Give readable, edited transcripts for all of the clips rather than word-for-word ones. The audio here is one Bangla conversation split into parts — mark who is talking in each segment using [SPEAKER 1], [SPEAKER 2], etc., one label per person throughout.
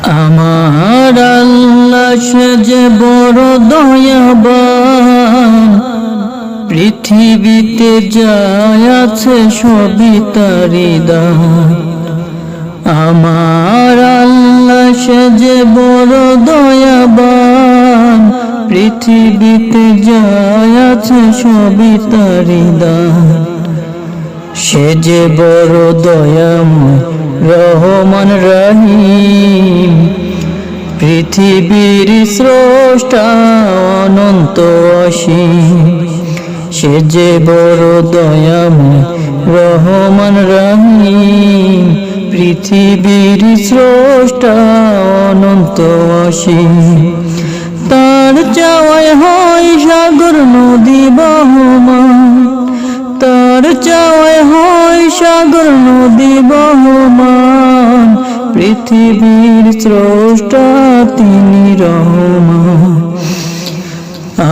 [SPEAKER 1] আমার আল্লাহ সে যে বড় দয়াবান, পৃথিবীতে যাই আছে সবই তারই দান। আমার আল্লাহ সে যে বড় দয়াবান, পৃথিবীতে যাই আছে সবই তারই দান। সে যে বড় দয়াময় রহমান রহিম, পৃথিবীর স্রষ্টা অনন্ত অসীম। সে যে বড় দয়াময় রহমান রহিম, পৃথিবীর স্রষ্টা অনন্ত অসীম। তার চাওয়ায় হয় সাগর নদী বহমান, তার চাওয়ায় হয় সাগর নদী বহমান। পৃথিবীর স্রষ্টা তিনি রহমান।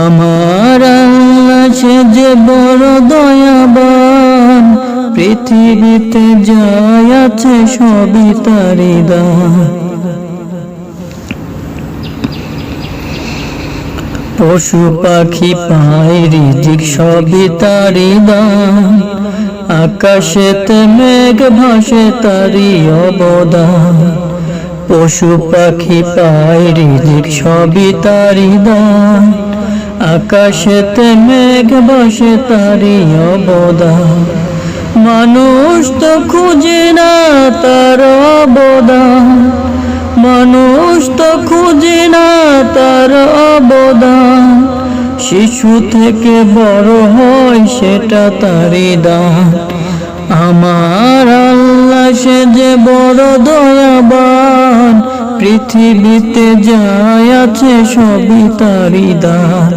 [SPEAKER 1] আমার আল্লাহ সে যে বড় দয়াবান, পৃথিবীতে যাই আছে সবই তারই দান। পশু পাখি পায় রিজিক সবই তারই দান, আকাশেতে মেঘ ভাসে তারই অবদান। পশু পাখি পায় রিজিক সবই তারই দান, আকাশেতে মেঘ ভাসে তারই অবদান। মানুষ তো খুঁজে না তার অবদান, মানুষ তো খুঁজে না তার অবদান। শিশু থেকে বড় হয় সেটা তারই দান। আমার আল্লাহ সে যে বড় দয়াবান, পৃথিবীতে যাই আছে সবই তারই দান।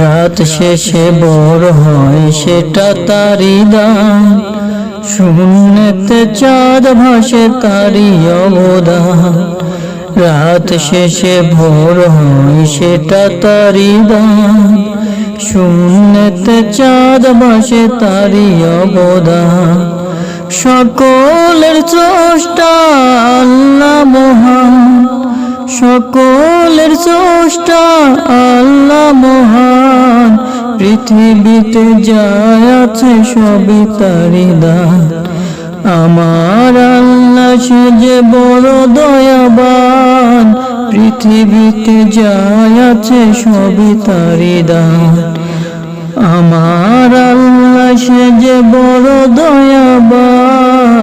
[SPEAKER 1] রাত শেষে বড় হয় সেটা তারই দান, শূন্যতে চাঁদ ভাসে তারই অবদান। রাত শেষে ভোর হয় সেটা তারই দান, শূন্যতে চাঁদ ভাসে তারই অবদান। সকলের স্রষ্টা আল্লাহ মহান, সকলের স্রষ্টা আল্লাহ মহান। পৃথিবীতে যাই আছে সবই তারই দান। আমার আল্লাহ সে যে বড় দয়াবান, পৃথিবীতে যাই আছে সবই তারই দান। আমার আল্লাহ সে যে বড় দয়াবান।